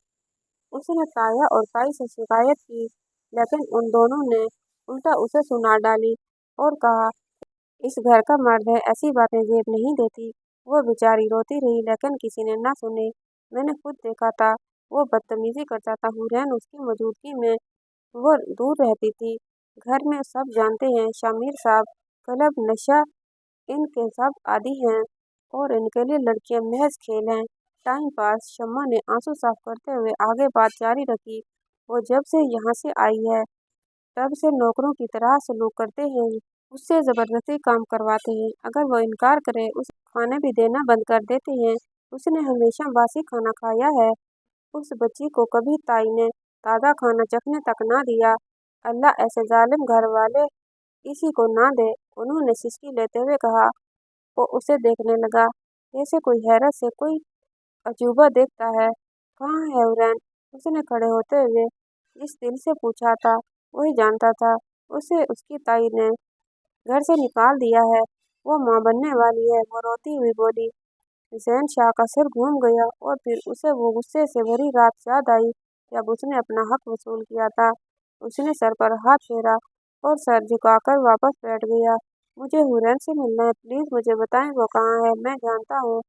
उसने ताया और ताई से शिकायत की, लेकिन उन दोनों ने उल्टा उसे सुना डाली और कहा, इस घर का मर्द है, ऐसी बातें जेब नहीं देती। वो बेचारी रोती रही, लेकिन किसी ने ना सुने। मैंने खुद देखा था, वो बदतमीजी करता था। हुरैन उसकी मौजूदगी में वो दूर रहती थी। घर में सब जानते हैं शामिर साहब, क्लब नशा इनके सब आदी हैं और इनके लिए लड़कियां महज खेल हैं, टाइम पास। शम्मा ने आंसू साफ करते हुए आगे बात जारी रखी। वो जब से यहाँ से आई है तब से नौकरों की तरह सलूक करते हैं, उससे जबरदस्ती काम करवाते हैं। अगर वो इनकार करे उसे खाने भी देना बंद कर देते हैं। उसने हमेशा बासी खाना खाया है। उस बच्ची को कभी ताई ने ताज़ा खाना चखने तक ना दिया। अल्लाह ऐसे जालिम घर वाले किसी को ना दे, उन्होंने सिसकी लेते हुए कहा। वो उसे देखने लगा जैसे कोई हैरत से कोई अजूबा देखता है। कहाँ है हुरैन? उसने खड़े होते हुए जिस दिल से पूछा था वही जानता था। उसे उसकी ताई ने घर से निकाल दिया है, वो माँ बनने वाली है। वो रोती हुई बोली। शहनशाह का सिर घूम गया और फिर उसे वो गुस्से से भरी रात याद आई जब उसने अपना हक वसूल किया था। उसने सर पर हाथ फेरा और सर झुकाकर वापस बैठ गया। मुझे हुरैन से मिलना है, प्लीज मुझे बताएं वो कहाँ है। मैं जानता हूँ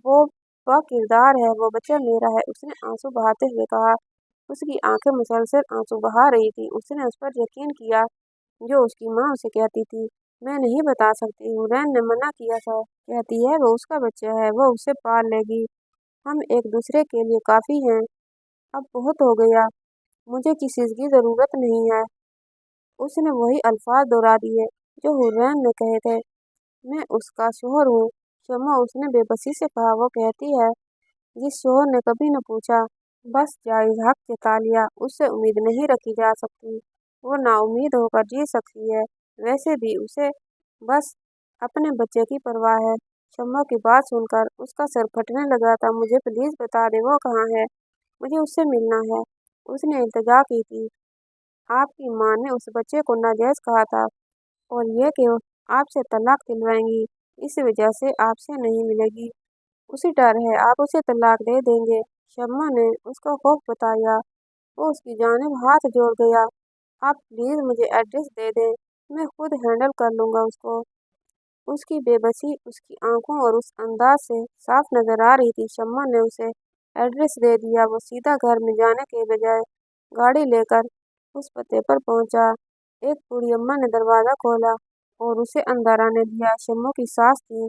वो किरदार है, वो बच्चा मेरा है, उसने आंसू बहाते हुए कहा। उसकी आंखें मुसलसल आंसू बहा रही थी। उसने उस पर यकीन किया जो उसकी माँ उसे कहती थी। मैं नहीं बता सकती, हुरैन ने मना किया था, कहती है वो उसका बच्चा है, वो उसे पाल लेगी। हम एक दूसरे के लिए काफी हैं। अब बहुत हो गया, मुझे किसी की जरूरत नहीं है। उसने वही अल्फाज दोहरा दिए जो हुरैन ने कहे थे। मैं उसका शोहर हूँ, शम्मा, उसने बेबसी से कहा। वो कहती है जिस शोहर ने कभी न पूछा, बस जायज हक जता लिया, उससे उम्मीद नहीं रखी जा सकती। वो नाउम्मीद होकर जी सकती है। वैसे भी उसे बस अपने बच्चे की परवाह है। शम्मा की बात सुनकर उसका सर फटने लगा था। मुझे प्लीज बता दे वो कहाँ है, मुझे उससे मिलना है, उसने इल्तिजा की थी। आपकी माँ ने उस बच्चे को नाजायज कहा था और यह कि वो आपसे तलाक दिलवाएंगी, इस वजह से आपसे नहीं मिलेगी। उसी डर है आप उसे तलाक दे देंगे। शम्मा ने उसका खौफ बताया। वो उसकी जानिब हाथ जोड़ गया। आप प्लीज मुझे एड्रेस दे दें, मैं खुद हैंडल कर लूँगा उसको। उसकी बेबसी उसकी आंखों और उस अंदाज से साफ नजर आ रही थी। शम्मा ने उसे एड्रेस दे दिया। वो सीधा घर में जाने के बजाय गाड़ी लेकर उस पते पर पहुंचा। एक बूढ़ी अम्मा ने दरवाज़ा खोला और उसे अंदर आने दिया। शम्मा की सास थी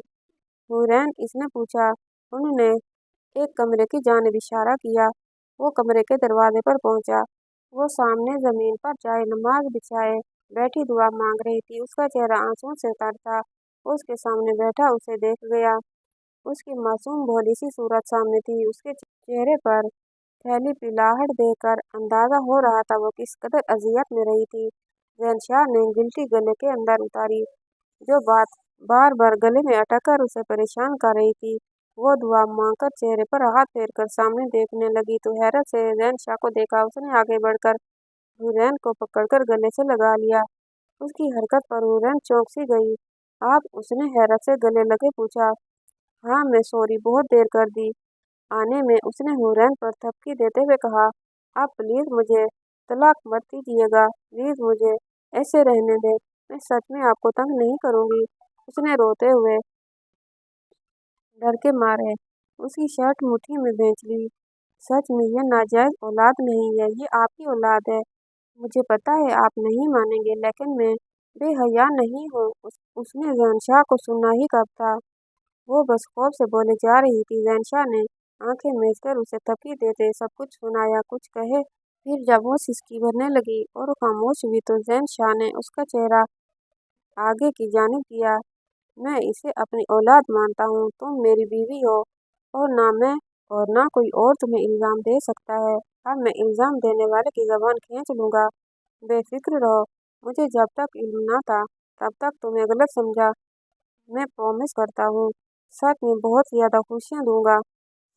हुरैन, इसने पूछा। उन्होंने एक कमरे की जानिब इशारा किया। वो कमरे के दरवाजे पर पहुंचा। वो सामने जमीन पर जाए नमाज बिछाए बैठी दुआ मांग रही थी। उसका चेहरा आंसुओं से तर था। वो उसके सामने बैठा उसे देख गया। उसकी मासूम भोली सी सूरत सामने थी। उसके चेहरे पर फैली पिलाहट देखकर अंदाजा हो रहा था वो किस कदर अजियत में रही थी। शहनशाह ने गिल्टी गले के अंदर उतारी। जो बात बार बार गले में अटक कर उसे परेशान कर रही थी। वो दुआ मांगकर चेहरे पर हाथ फेर कर सामने देखने लगी तो हैरत से शहनशाह को देखा। उसने आगे बढ़कर हुरैन को पकड़कर गले से लगा लिया। उसकी हरकत पर हुरैन चौंक सी गई। आप? उसने हैरत से गले लगे पूछा। हाँ, मैं सॉरी, बहुत देर कर दी आने में, उसने हुरैन पर थपकी देते हुए कहा। आप प्लीज मुझे तलाक मत दीजिएगा, प्लीज मुझे ऐसे रहने दें, मैं सच में आपको तंग नहीं करूंगी, उसने रोते हुए डर के मारे उसकी शर्ट मुट्ठी में भींच ली। सच में ये नाजायज औलाद नहीं है, ये आपकी औलाद है। मुझे पता है आप नहीं मानेंगे, लेकिन मैं बेहया नहीं हूँ। उसने जैनशाह को सुना ही कब था। वो बस खौफ से बोले जा रही थी। जैनशाह ने आंखें मीच कर उसे थपकी देते सब कुछ सुनाया, कुछ कहे। फिर जब वो सिसकी भरने लगी और वो खामोश हुई तो जैनशाह ने उसका चेहरा आगे की जानिब किया। मैं इसे अपनी औलाद मानता हूँ। तुम मेरी बीवी हो और ना मैं और ना कोई और तुम्हें इल्ज़ाम दे सकता है। अब मैं इल्ज़ाम देने वाले की ज़बान खींच लूँगा। बेफिक्र रहो। मुझे जब तक इल्म ना था तब तक तुम्हें गलत समझा। मैं प्रॉमिस करता हूँ, सच में बहुत ज़्यादा खुशियाँ दूंगा।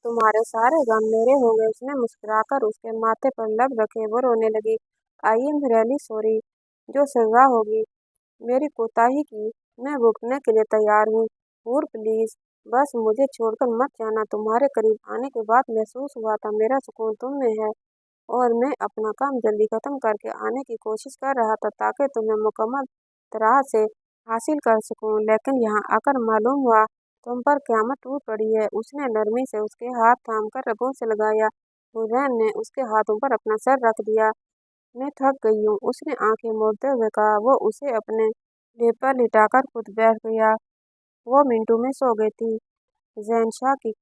तुम्हारे सारे गम मेरे होंगे। उसने मुस्कुराकर उसके माथे पर लब रखे। वो रोने लगी। I am really sorry. जो सज़ा होगी मेरी कोताही की, मैं भुगतने के लिए तैयार हूँ। हूर प्लीज़, बस मुझे छोड़कर मत जाना। तुम्हारे करीब आने के बाद महसूस हुआ था मेरा सुकून तुम में है, और मैं अपना काम जल्दी ख़त्म करके आने की कोशिश कर रहा था ताकि तुम्हें मुकम्मल तरह से हासिल कर सकूं। लेकिन यहाँ आकर मालूम हुआ तुम पर क़यामत टूट पड़ी है। उसने नरमी से उसके हाथ थाम कर रगों से लगाया। हुसैन ने उसके हाथों पर अपना सर रख दिया। मैं थक गई हूँ, उसने आंखें मोड़ते हुए कहा। वो उसे अपने लेप पर लिटाकर खुद बैठ गया। वो मिनटों में सो गई थी। जैनशाह की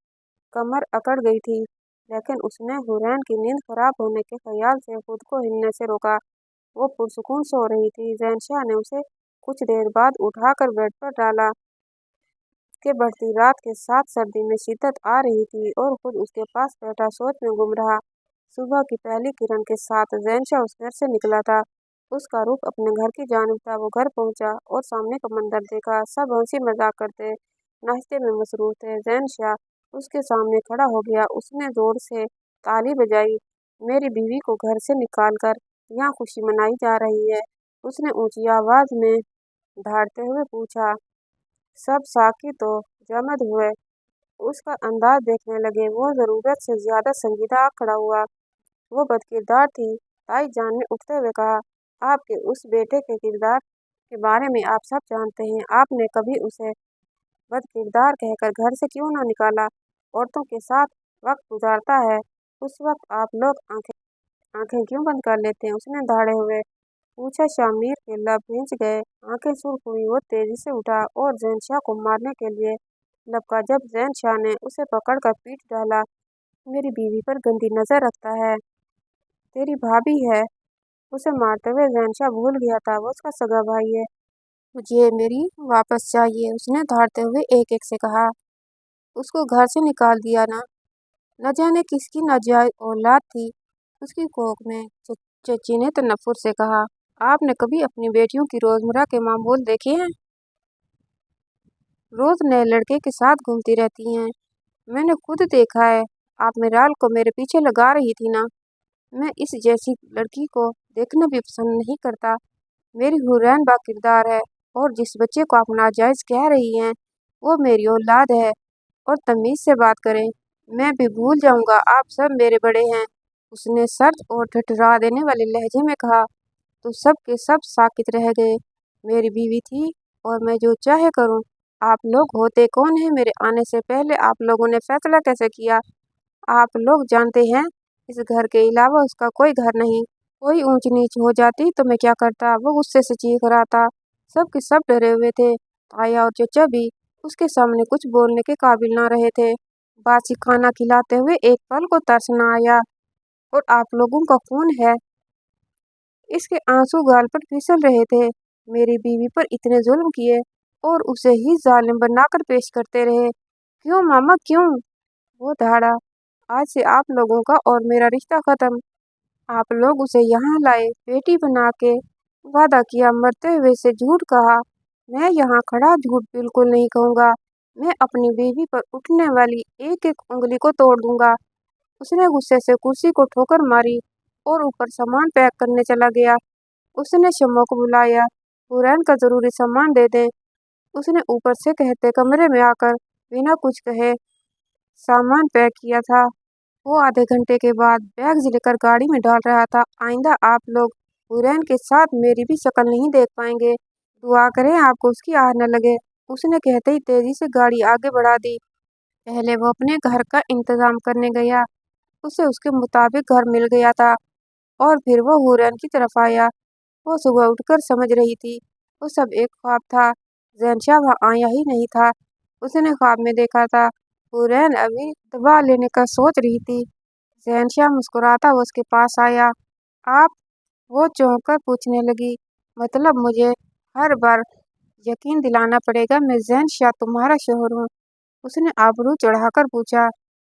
कमर अकड़ गई थी, लेकिन उसने हुरैन की नींद खराब होने के ख्याल से खुद को हिलने से रोका। वो पुरसुकून सो रही थी। जैनशाह ने उसे कुछ देर बाद उठाकर बेड पर डाला। उसके बढ़ती रात के साथ सर्दी में शिद्दत आ रही थी और खुद उसके पास बैठा सोच में गुम रहा। सुबह की पहली किरण के साथ जैनशाह उस घर से निकला था। उसका रुख अपने घर की जानिब था। वो घर पहुंचा और सामने का मंजर देखा। सब हंसी मजाक करते नाश्ते में मसरूफ थे। जैनशाह उसके सामने खड़ा हो गया। उसने जोर से ताली बजाई। मेरी बीवी को घर से निकाल कर यहाँ खुशी मनाई जा रही है, उसने ऊंची आवाज में दहाड़ते हुए पूछा। सब साकी तो जमद हुए उसका अंदाज देखने लगे। वो जरूरत से ज्यादा संजीदा खड़ा हुआ। वो बदकिरदार थी, ताई जान ने उठते हुए कहा। आपके उस बेटे के किरदार के बारे में आप सब जानते हैं। आपने कभी उसे बदकिरदार कहकर घर से क्यों ना निकाला? औरतों के साथ वक्त गुजारता है, उस वक्त आप लोग आंखें आंखें क्यों बंद कर लेते हैं? उसने दाढ़े हुए पूछा। शामिर के लब भींच गए, आंखें सुर्ख हुई। वो तेजी से उठा और जैनशाह को मारने के लिए लपका। जब जैनशाह ने उसे पकड़कर पीट डाला। मेरी बीवी पर गंदी नजर रखता है, तेरी भाभी है। उसे मारते हुए जैनशाह भूल गया था वो उसका सगा भाई है। मुझे मेरी वापस चाहिए, उसने दहाड़ते हुए एक एक से कहा। उसको घर से निकाल दिया ना, न जाने किसकी नाजायज औलाद थी उसकी कोख में। चची ने तनफ्फुर से कहा। आपने कभी अपनी बेटियों की रोजमर्रा के मामूल देखे हैं? रोज नए लड़के के साथ घूमती रहती हैं। मैंने खुद देखा है। आप मेराल को मेरे पीछे लगा रही थी ना। मैं इस जैसी लड़की को देखना भी पसंद नहीं करता। मेरी हुरैन बाकिरदार है, और जिस बच्चे को आप नाजायज कह रही हैं वो मेरी औलाद है। और तमीज से बात करें, मैं भी भूल जाऊंगा आप सब मेरे बड़े हैं, उसने सर्द और ठठरा देने वाले लहजे में कहा। तो सब के सब साकित रह गए। मेरी बीवी थी और मैं जो चाहे करूं। आप लोग होते कौन हैं? मेरे आने से पहले आप लोगों ने फैसला कैसे किया? आप लोग जानते हैं इस घर के अलावा उसका कोई घर नहीं। कोई ऊंच नीच हो जाती तो मैं क्या करता? वो गुस्से से चीख रहा था। सब के सब डरे हुए थे। ताया और चचा भी उसके सामने कुछ बोलने के काबिल ना रहे थे। बासी खाना खिलाते हुए एक पल को तरस न आया। और आप लोगों का खून है। इसके आंसू गाल पर फिसल रहे थे। मेरी बीवी पर इतने जुल्म किए और उसे ही जालिम बनाकर पेश करते रहे। क्यों मामा क्यों? वो दहाड़ा। आज से आप लोगों का और मेरा रिश्ता खत्म। आप लोग उसे यहाँ लाए, बेटी बना के वादा किया, मरते हुए से झूठ कहा। मैं यहाँ खड़ा झूठ बिल्कुल नहीं कहूँगा। मैं अपनी बीवी पर उठने वाली एक एक उंगली को तोड़ दूंगा। उसने गुस्से से कुर्सी को ठोकर मारी और ऊपर सामान पैक करने चला गया। उसने शम्मा को बुलाया। हुरैन का जरूरी सामान दे दें, उसने ऊपर से कहते कमरे में आकर बिना कुछ कहे सामान पैक किया था। वो आधे घंटे के बाद बैग्स लेकर गाड़ी में डाल रहा था। आइंदा आप लोग हुरैन के साथ मेरी भी शक्ल नहीं देख पाएंगे। दुआ करें आपको उसकी आह न लगे। उसने कहते ही तेजी से गाड़ी आगे बढ़ा दी। पहले वो अपने घर का इंतजाम करने गया। उसे उसके मुताबिक घर मिल गया था और फिर वो हुरैन की तरफ आया। वो सुबह उठकर समझ रही थी वो सब एक ख्वाब था। ज़हनशाह वहाँ आया ही नहीं था। उसने ख्वाब में देखा था हुरैन अभी दवा लेने का सोच रही थी। ज़हनशाह मुस्कुराता वो उसके पास आया। आप? वो चौंक कर पूछने लगी। मतलब मुझे हर बार यकीन दिलाना पड़ेगा मैं ज़हनशाह तुम्हारा शोहर हूँ। उसने आबरू चढ़ाकर पूछा।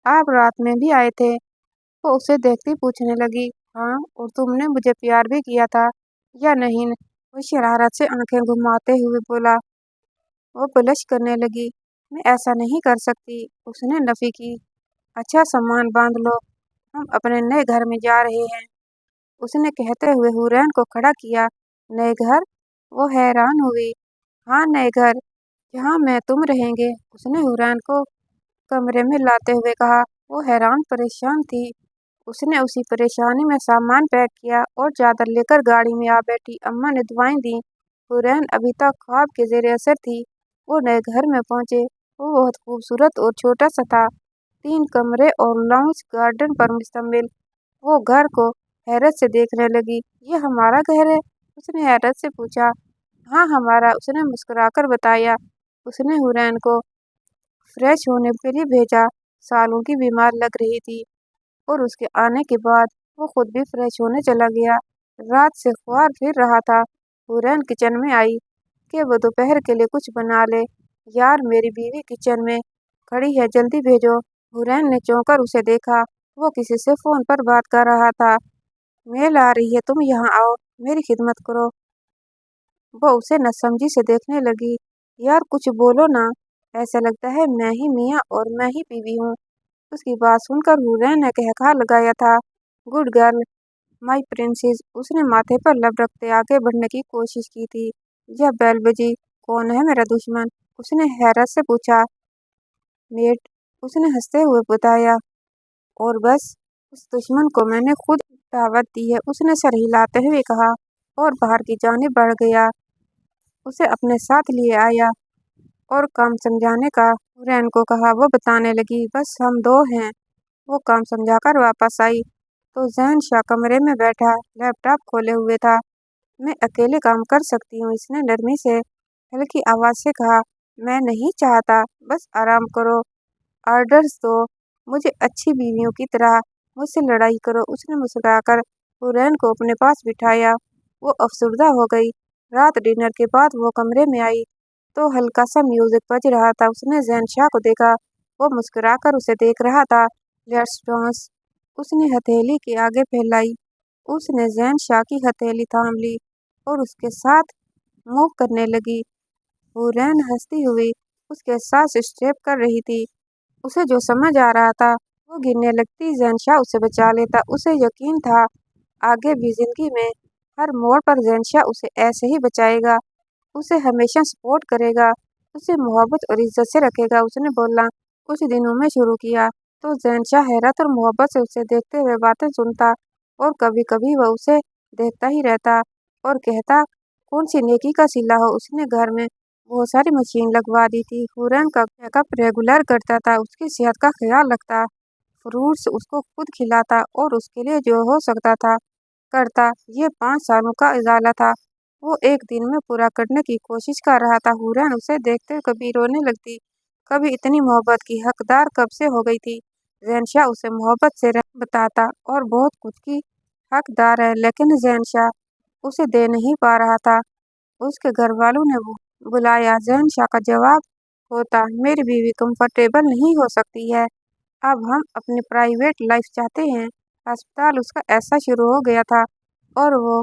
आप रात में भी आए थे? वो उसे देखती पूछने लगी। हाँ, और तुमने मुझे प्यार भी किया था या नहीं? वो शरारत से आंखें घुमाते हुए बोला। वो बलश करने लगी। मैं ऐसा नहीं कर सकती, उसने नफी की। अच्छा सामान बांध लो, हम अपने नए घर में जा रहे हैं, उसने कहते हुए हुरैन को खड़ा किया। नए घर? वो हैरान हुई। हाँ, नए घर, जहाँ मैं तुम रहेंगे, उसने हुरैन को कमरे में लाते हुए कहा। वो हैरान परेशान थी। उसने उसी परेशानी में सामान पैक किया और चादर लेकर गाड़ी में आ बैठी। अम्मा ने दुआएं दी। हुरैन अभी तक ख्वाब के जेर असर थी। वो नए घर में पहुंचे। वो बहुत खूबसूरत और छोटा सा था। 3 कमरे और लाउंज गार्डन पर मुश्तमिल। वो घर को हैरत से देखने लगी। ये हमारा घर है? उसने हैरत से पूछा। हाँ, हमारा, उसने मुस्कुराकर बताया। उसने हुरैन को फ्रेश होने के लिए भेजा। सालों की बीमार लग रही थी और उसके आने के बाद वो खुद भी फ्रेश होने चला गया। रात से ख्वार फिर रहा था। हुरैन किचन में आई कि वो दोपहर के लिए कुछ बना ले। यार, मेरी बीवी किचन में खड़ी है, जल्दी भेजो। हुरैन ने चौंक कर उसे देखा। वो किसी से फोन पर बात कर रहा था। मेल आ रही है, तुम यहाँ आओ, मेरी खिदमत करो। वो उसे नसमझी से देखने लगी। यार, कुछ बोलो ना, ऐसा लगता है मैं ही मियाँ और मैं ही बीवी हूँ। उसकी बात सुनकर हुरैन ने कहका लगाया था। गुड गर्ल, माई प्रिंसेस। उसने माथे पर लब रखते आगे बढ़ने की कोशिश की थी। जब बेल बजी। कौन है मेरा दुश्मन? उसने हैरत से पूछा। मेट, उसने हंसते हुए बताया। और बस उस दुश्मन को मैंने खुद दावत दी है, उसने सर हिलाते हुए कहा और बाहर की जानिब बढ़ गया। उसे अपने साथ लिए आया और काम समझाने का हुरैन को कहा। वो बताने लगी, बस हम 2 हैं। वो काम समझाकर वापस आई तो ज़हनशाह कमरे में बैठा लैपटॉप खोले हुए था। मैं अकेले काम कर सकती हूँ, इसने नरमी से हल्की आवाज से कहा। मैं नहीं चाहता, बस आराम करो, ऑर्डर्स दो, मुझे अच्छी बीवियों की तरह मुझसे लड़ाई करो। उसने मुस्कुराकर हुरैन को अपने पास बिठाया। वो अफसरदा हो गई। रात डिनर के बाद वो कमरे में आई तो हल्का सा म्यूजिक बज रहा था। उसने ज़हनशाह को देखा। वो मुस्कुराकर उसे देख रहा था। लेट्स डांस, उसने हथेली के आगे फैलाई। उसने ज़हनशाह की हथेली थाम ली और उसके साथ मूव करने लगी। हुरैन हंसती हुई उसके साथ स्टेप कर रही थी। उसे जो समझ आ रहा था वो गिनने लगती। ज़हनशाह उसे बचा लेता। उसे यकीन था आगे भी जिंदगी में हर मोड़ पर ज़हनशाह उसे ऐसे ही बचाएगा, उसे हमेशा सपोर्ट करेगा, उसे मोहब्बत और इज्जत से रखेगा। उसने बोलना कुछ दिनों में शुरू किया तो ज़हनशाह हैरत और मोहब्बत से उसे देखते हुए बातें सुनता और कभी कभी वह उसे देखता ही रहता और कहता, कौन सी नेकी का सिला हो। उसने घर में बहुत सारी मशीन लगवा दी थी। हुरैन का चेकअप रेगुलर करता था, उसकी सेहत का ख्याल रखता, फ्रूट्स उसको खुद खिलाता और उसके लिए जो हो सकता था करता। ये 5 सालों का इजाला था। वो एक दिन में पूरा करने की कोशिश कर रहा था। हुरैन उसे देखते कभी रोने लगती, कभी इतनी मोहब्बत की हकदार कब से हो गई थी। ज़हनशाह उसे मोहब्बत से बताता और बहुत कुछ की हकदार है, लेकिन ज़हनशाह उसे दे नहीं पा रहा था। उसके घर वालों ने बुलाया। ज़हनशाह का जवाब होता, मेरी बीवी कंफर्टेबल नहीं हो सकती है, अब हम अपनी प्राइवेट लाइफ चाहते हैं। अस्पताल उसका ऐसा शुरू हो गया था और वो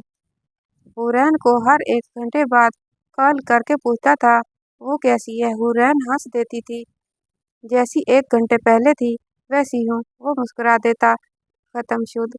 हुरैन को हर 1 घंटे बाद कॉल करके पूछता था वो कैसी है। हुरैन हंस देती थी। जैसी 1 घंटे पहले थी वैसी हूँ, वो मुस्कुरा देता। खत्म शुद्ध।